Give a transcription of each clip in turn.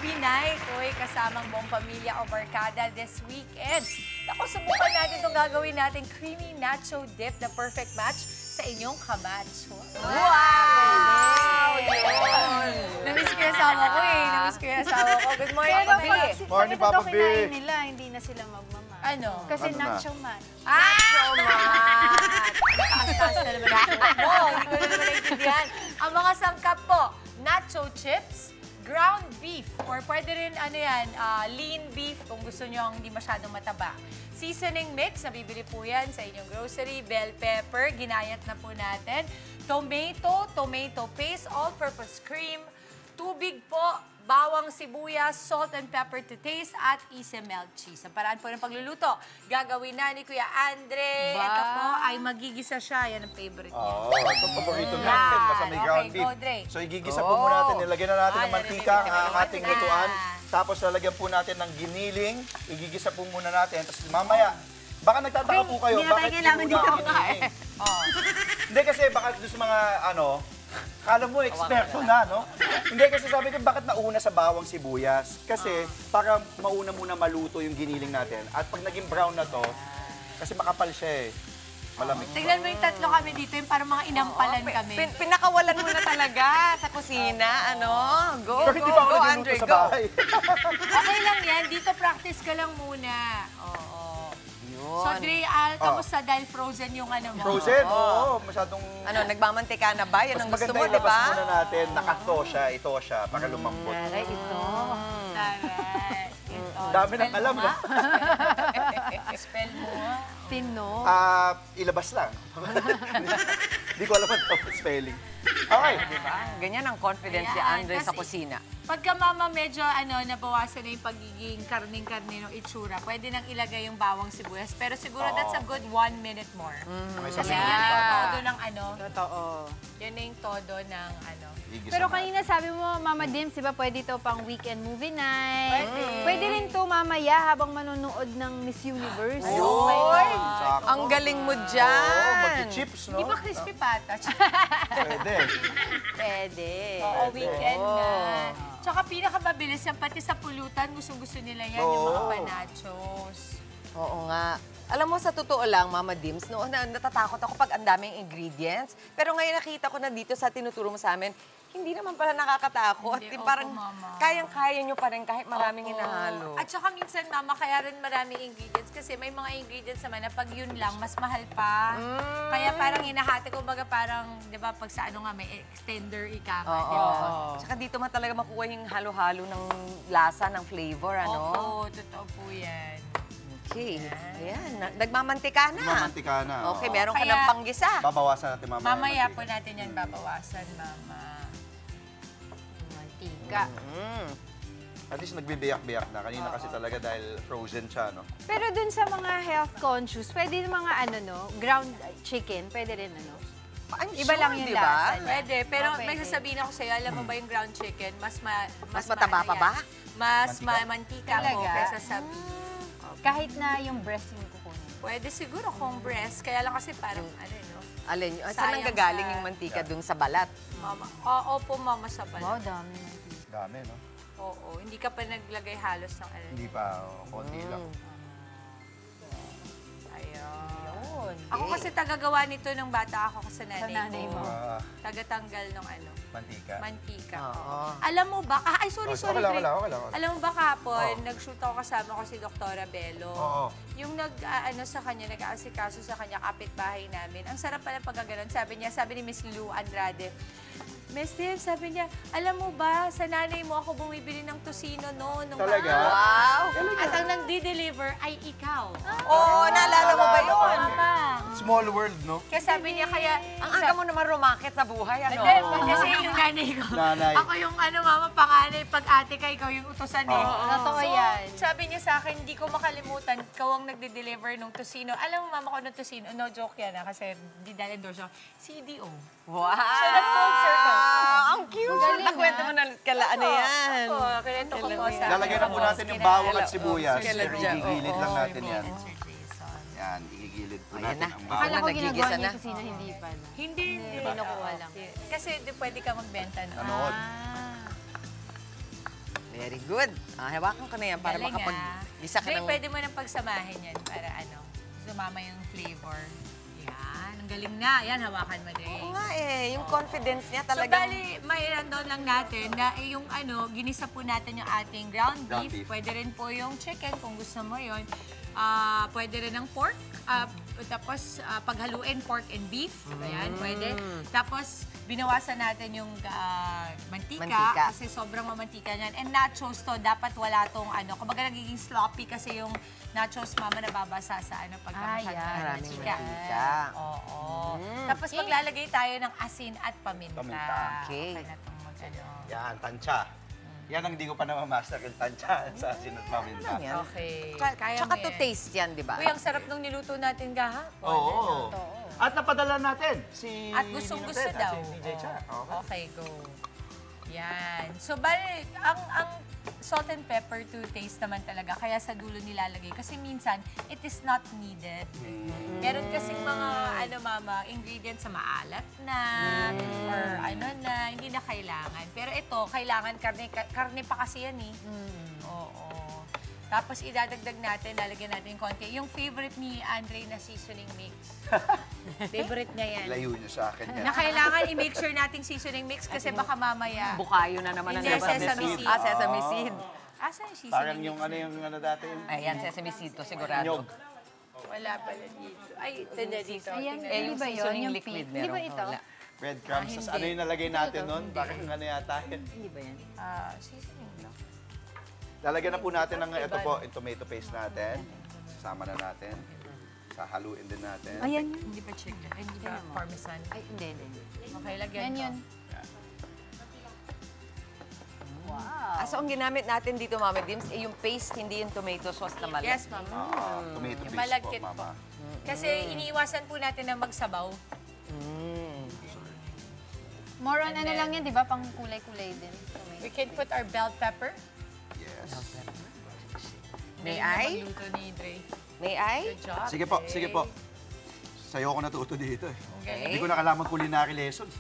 movie night. Uy, kasamang buong pamilya o barkada this weekend. Naku, subukan natin itong gagawin natin. Creamy nacho dip, the perfect match sa inyong kamatch. Wow! Namiss ko yung asawa ko eh. Namiss ko yung asawa ko. Good morning, Pero Papa B. Morning, Papa B. kinain nila, hindi na sila magmama. Ano? Kasi Ano na? nacho man. Taas-taas na naman ang buhok mo. Hindi ko na naman naintindihan. Ang mga sangkap po, nacho chips, ground beef, or pwede rin ano yan, lean beef kung gusto nyo hindi masyadong mataba. Seasoning mix, nabibili po yan sa inyong grocery, bell pepper, ginayat na po natin. Tomato paste, all-purpose cream, tubig po, bawang sibuyas, salt and pepper to taste, at easy melt cheese. Ang paraan po ng pagluluto, gagawin na ni Kuya Andre. Ba? Ito po ay magigisa siya. Yan ang favorite niya. Oo, ito paborito natin. Basta may Okay, ground go, beef. Dre. So, igigisa po muna natin. Nilagyan na natin ng mantika ang ating narinig ko na. lutuan. Tapos, lalagyan po natin ng giniling. Igigisa po muna natin. Tapos, mamaya, baka nagtataka po kayo, bakit kailangan muna ang giniling? Hindi kasi, baka doon sa mga, kala mo, eksperto na, no? Hindi, kasi sabi ko, bakit nauna sa bawang sibuyas? Kasi, para mauna muna maluto yung giniling natin. At pag naging brown na to, kasi makapal siya eh. Malamig. Tignan mo yung tatlo kami dito, yung parang mga inampalan kami. Pinakawalan mo na talaga sa kusina, ano? Go, Pero go, hindi pa ako go, nagluluto Andre, sa go. bahay. Okay lang yan, dito practice ka lang muna. Oo. So, Dre, kamusta dahil frozen yung ano mo? Frozen? Oo, masyadong... Ano, nagmamantika na ba? Yan ang Mas gusto maganda mo, di ilabas ba? muna natin, nakato siya, ito siya, para lumambot. Aray, ito. Taray. Ito. Dami Spell nang alam, mo, no? ha? Spell mo, ha? Pino. Ilabas lang. Hindi ko alam ang spelling. Okay. Diba? Ganyan ang confidence ni Ayan, Andre sa kasi- kusina. Pagka mama medyo nabawasan na yung pagiging karning-karni ng itsura, pwede nang ilagay yung bawang sibuyas. Pero siguro that's a good 1 minute more. Okay, Kasi sabihin yan na yung pa. todo ng Totoo. yan na yung todo ng Igisa Pero natin. kanina sabi mo, Mama Dims, di ba pwede ito pang weekend movie night? Pwede. Pwede rin to mamaya habang manonood ng Miss Universe. Ayun! Sakto. Ang galing mo Oo, dyan. magki-chips, no? Di ba crispy pata? Pwede. Pwede. Oo, weekend na. Tsaka pinakamabilis yan, pati sa pulutan, gustong-gusto nila yan, yung mga Oo. panachos. Oo nga. Alam mo, sa totoo lang, Mama Dims, noon natatakot ako pag ang daming ingredients. Pero ngayon nakita ko na dito sa tinuturo mo sa amin, hindi naman pala nakakatakot. Hindi, Yung opo, parang Mama. kayang-kaya nyo pa rin kahit maraming Oo. hinahalo. At saka minsan, mama, kaya rin maraming ingredients kasi may mga ingredients naman na pag yun lang, mas mahal pa. Kaya parang hinahati ko, baga parang, di ba, pag sa ano nga, may extender ika nga, Oo. di ba? Tsaka dito man talaga makuha yung halo-halo ng lasa, ng flavor, ano? Opo, totoo po yan. Okay. Ayan. Nagmamantika na. Mamantika na. Okay, oo. meron ka Kaya- ng panggisa. Babawasan natin mamaya. Mamaya mantika. po natin yan babawasan, mama. Mantika. At least nagbibiyak-biyak na. Kanina kasi talaga dahil frozen siya, no? Pero dun sa mga health conscious, pwede yung mga ground chicken, pwede rin I'm Iba lang yung di ba? lasa niya. Pwede, pero Oh, may pwede. sasabihin ako sa'yo, alam mo ba yung ground chicken, mas mataba pa ba? Mas Mantika? mantika po Talaga? kaysa sa beef. Kahit na yung breast yung kukunin. Pwede siguro kung breast, kaya lang kasi parang, no? Alin, saan Sayang nanggagaling sa- yung mantika dun sa balat? Mama. Opo, mama, sa Wow, balat. dami mantika. Dami, no? Oo, hindi ka pa naglagay halos ng ano. Hindi pa, konti lang. Ayun. Yun. Ako kasi tagagawa nito ng bata ako kasi Sa nanay nanay ko. mo. Tagatanggal ng Mantika. mantika. Oo. Alam mo ba, ay sorry, Okay lang, Greg. okay lang. Alam mo ba kahapon, Oo. nag-shoot ako kasama ko si Doktora Bello. Oo. Yung sa kanya, nag-aasikaso sa kanya, kapitbahay namin. Ang sarap pala pagkaganon. Sabi ni Miss Lou Andrade, Miss Tim, sabi niya, alam mo ba, sa nanay mo ako bumibili ng tosino noon. Talaga? Wow! At ang nagdi-deliver ay ikaw. Oo, naalala mo ba yun? Mama. Small world, no? Kaya sabi niya, kaya... Ang aga mo naman rumakit sa buhay, ano? Hindi, kasi yung nanay ko. Nanay. Ako yung mama, panganay. Pag ate ka, ikaw yung utusan eh. Totoo yan. Sabi niya sa akin, hindi ko makalimutan, ikaw ang nagde-deliver ng tosino. Alam mo, mama ko ng tosino, no joke yan kasi di dahil endorse ako, CDO. Wow! So, nag-full circle. Ang cute! Nakwento mo na kala ano yan. Oo, kinento ko po sa... Lalagay na po natin yung bawang at sibuyas. Kailan Pero dyan? igigilid lang natin yan. Sir Jason. Yan, igigilid po Ayan natin na. ang Akala bawang. ko nagigisa ginagawa na. niya sino, hindi pala. Hindi. Kinukuha lang. Kasi di pwede ka magbenta no? Anood. Ah. Very good. Hawakan ko na yan para Galing, makapag-isa ka Dre, ng... pwede mo nang pagsamahin yan para sumama yung flavor. Yan, ang galing na. Yan, hawakan mo, Dre. Oo nga yung confidence niya So, talagang... bali, may down lang natin na yung ginisa po natin yung ating ground Ground beef. beef. Pwede rin po yung chicken kung gusto mo yon. Pwede rin ang pork. Tapos, paghaluin pork and beef. Ayan, pwede. Tapos, binawasan natin yung mantika, kasi sobrang mamantika niyan. And nachos to, dapat wala tong kumbaga nagiging sloppy kasi yung nachos mama nababasa sa pagka masyadong Maraming mantika. mantika. Oo. Tapos maglalagay tayo ng asin at paminta. Paminta. Okay. Okay na itong Yan, tansya. Yan ang hindi ko pa namamaster yung tansya sa asin at paminta. Yan. Okay. Tsaka to taste yan, di ba? Uy, ang sarap nung niluto natin kahapon. Oo. At napadala natin si At gustong-gusto Ninong Ted, daw. Si DJ Cha. Okay. Okay, go. Yan. So, bali, ang salt and pepper to taste naman talaga. Kaya sa dulo nilalagay. Kasi minsan, it is not needed. Meron kasing mga, mama, ingredients sa maalat na, or na, hindi na kailangan. Pero ito, kailangan karne pa kasi yan eh. Oo. Tapos idadagdag natin, lalagyan natin yung konti. Yung favorite ni Andre na seasoning mix. Favorite niya yan. Layo niyo sa akin yan. Na kailangan i-make sure nating seasoning mix kasi baka mamaya. Bukayo na naman ang Hindi, labas. sesame seed. Sesame seed. Asan yung seasoning Parang mix? yung dati. Ayan, sesame seed to sigurado. Nyog. Wala pala dito. Ay, ito dito. Ayan, Tingnan. Yung di ba yun? seasoning Yung liquid pink. Di ba meron? ito? Wala. Breadcrumbs. hindi. Ano yung nalagay natin nun? Parang yata yun. Hindi ba yan? Seasoning lang. Lalagyan na po natin ng ito po, yung tomato paste natin. Sasama na natin. Sahaluin din natin. Ayan yun. Hindi pa chicken. Ay, hindi pa parmesan. Ay, hindi. Okay, lagyan Yan ko. yun. Wow. So, ang ginamit natin dito, Mama Dims, yung paste, hindi yung tomato sauce na malaki. Yes, ma'am. Tomato Yung paste malagkit po, po. mama. Kasi iniiwasan po natin na magsabaw. More on lang yan, di ba? Pang kulay-kulay din. We can put our bell pepper. Yes. May Galing na I? magluto ni Dre. May I? Good job. Sige po, Dre. sige po. Sa'yo ako natuto dito eh. Okay. Hindi ko nakalaman culinary lessons.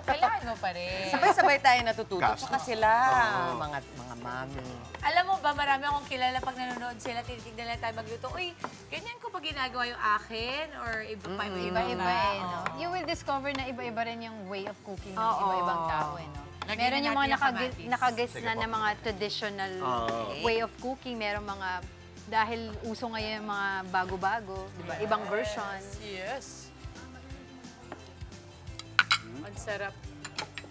Kailangan mo pa rin. Sabay-sabay tayo natututo. Kaso. Tsaka sila, Oo. mga mami. Alam mo ba, marami akong kilala pag nanonood sila, tinitignan lang tayo magluto. Uy, ganyan ko ba ginagawa yung akin? Or iba-iba? Iba-iba eh, no? You will discover na iba-iba rin yung way of cooking ng Oo. iba-ibang tao, eh, no? Lagyan Meron na yung mga natin yung kamatis. nakagis Sige na po. ng mga traditional way of cooking. Meron mga, dahil uso ngayon yung mga bago-bago, di ba? Ibang version. Yes. Ang sarap.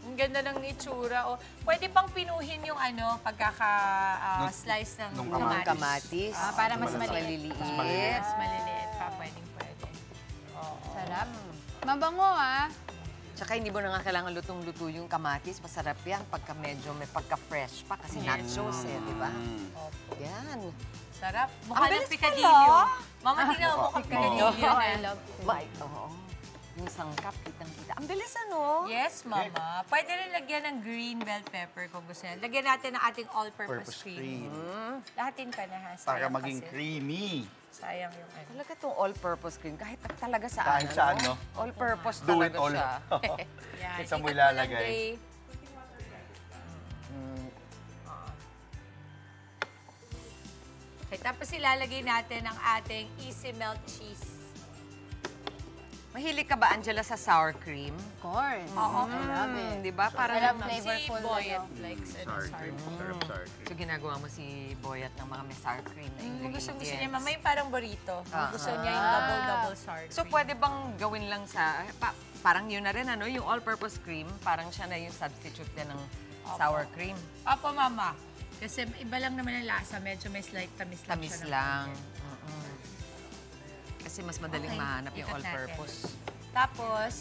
Ang ganda ng itsura. O, pwede pang pinuhin yung pagkaka-slice ng nung Mga kamatis. kamatis. Para mas Malasa. maliliit. Mas Yes, maliliit pa. Pwede. Sarap. Mabango, ah. Tsaka hindi mo na nga kailangan lutong-luto yung kamatis. Masarap yan pagka medyo may pagka-fresh pa kasi Yes. nachos di ba? Opo. Yan. Sarap. Ang Mukha ng bilis picadillo. pala. Mama, tingnan mo mukhang picadillo. Oh, I na. love it. Bye. Oo. Yung sangkap, kitang-kita. Ang bilis ano? Yes, Mama. Pwede rin lagyan ng green bell pepper kung gusto yan. Lagyan natin ng ating all-purpose Purpose cream. cream. Lahatin ka na, ha? Para Sayang maging kasi. creamy. Sayang yung Talaga itong all-purpose cream. Kahit talaga saan. Kahit saan, no? All-purpose Do it talaga all. siya. Yan. Kaysa mo Ikot mo lang, ilalagay. Dre. Okay, tapos ilalagay natin ang ating easy melt cheese. Mahilig ka ba, Angela, sa sour cream? Of course. Oo. I love it. Di ba? I Parang love Si flavorful. Boyet ano. likes Sour sour cream. cream. Sarap sour cream. So, ginagawa mo si Boyat ng mga may sour cream na ingredients. Gusto niya, Mama, yung parang burrito. Gusto niya yung double sour cream. So, pwede bang gawin lang sa... parang yun na rin, ano? Yung all-purpose cream, parang siya na yung substitute din ng sour cream. Opo, Mama. Kasi iba lang naman ang lasa. Medyo may slight tamis lang Tamis siya. lang. Kasi mas madaling Okay, mahanap yung ikot all-purpose. Tapos,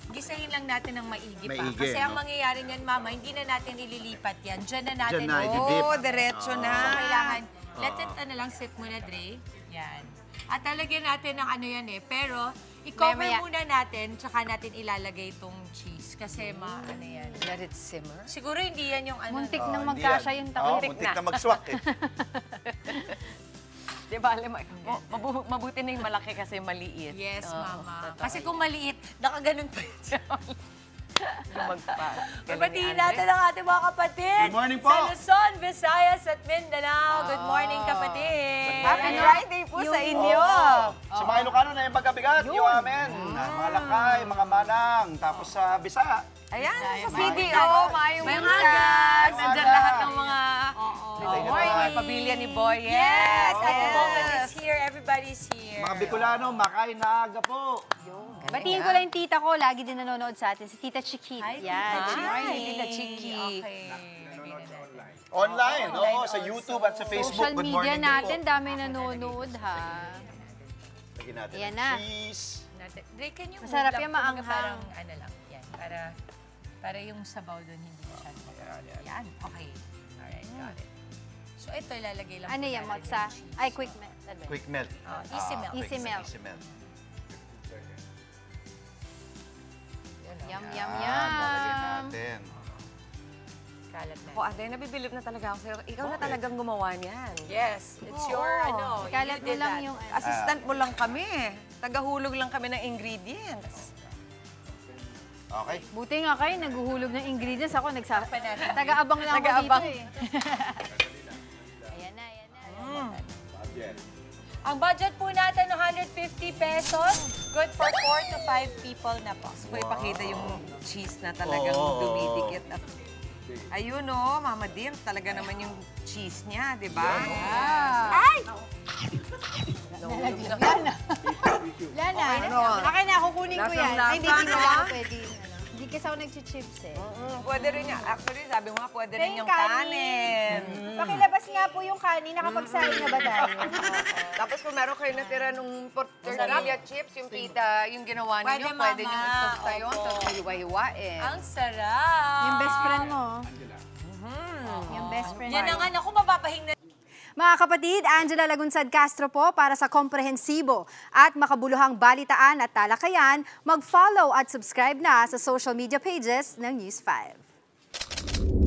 gisahin lang natin ng maigi pa. Maigi, Kasi ang no? mangyayari niyan, Mama, hindi na natin ililipat yan. Diyan na natin. Diyan na, i-dip. Oh, diretso na. So, kailangan, let it, sit muna, Dre. Yan. At talagyan natin ng ano yan eh. Pero, i-cover Maya-maya. muna natin, tsaka natin ilalagay itong cheese. Kasi ano yan. Let it simmer. Siguro hindi yan yung ano. Muntik Oh, nang hindi magkasya yan. yung Oo, takip muntik na. na mag-swak eh. Di ba, alam mo, mabuti na yung malaki kasi maliit. Yes, Oo, Mama. totoo. Kasi kung maliit, nakaganon pa yun siya. Babatiin natin ang ating mga kapatid. Good morning po. Sa Luzon, Visayas at Mindanao. Good morning, kapatid. Happy Friday po sa inyo. Sa mga Ilocano na yung pagkabigat, yung amen. Mga lakay, mga manang, tapos sa Bisaya. Ayan, sa CDO, maayong May weekend. agad. Nandyan lahat ng mga pamilya ni Boy. Yes, at the Yes. moment is here. Everybody's here. Mga Bicolano, makain na aga po. Batiin ko lang yung tita ko, lagi din nanonood sa atin, si Tita Chiquit. Yan, good Hi, morning. Tita Chiki. Okay. Online, oo, sa YouTube at sa Facebook. Social Good media morning natin, din po. dami nanonood ha. Lagyan natin Ayan ng na. cheese. Dre, can you Masarap move yan, lang? Kumbaga maanghang. Parang ano lang. Yan. Para yung sabaw doon hindi masyado. Yan. Okay. Alright, got it. So ito ilalagay lang. Ano po yan, natin mozza? yung cheese. Ay, quick melt. Quick melt. Easy melt. Easy melt. Easy melt. Yum, yum, Yan, yum. lalagyan natin. Kalat na. Ako, Ate, nabibilib na talaga ako sa'yo. Ikaw na talagang gumawa niyan. Yes, it's your ano. Kalat you mo did lang that. yung Assistant mo lang kami. Tagahulog lang kami ng ingredients. Okay. Buti nga kayo, naghuhulog ng ingredients. Ako, Panalo. taga-abang lang ako Taga-abang. dito eh. Ayan na, ayan na. Ang budget po natin, 150 pesos. Good for 4 to 5 people na po. Gusto ko ipakita yung cheese na talagang Oo. dumidikit. At ayun o, Mama Dim, talaga naman yung cheese niya, di ba? Ay! Lana. Lana. Ano? Akin na, kukunin ko yan. Lasang-lasa, Ay, hindi ko no? ako pwede. Hindi kasi ako nagchichips eh. Pwede rin niya. Actually, sabi mo nga, pwede rin Yung yung kanin. kanin. Pakilabas nga po yung kanin. Nakapagsahin na ba tayo? Tapos kung meron kayo natira nung tortilla chips, yung pita, yung ginawa Pwede, ninyo, pwede Mama. nyo itosta yun, Opo. tapos hiwa-hiwain. Ang sarap. Yung best friend mo. Yung best friend Yan ang ano, kung mapapahing na. Mga kapatid, Angela Lagunsad Castro po para sa komprehensibo at makabuluhang balitaan at talakayan, mag-follow at subscribe na sa social media pages ng News 5.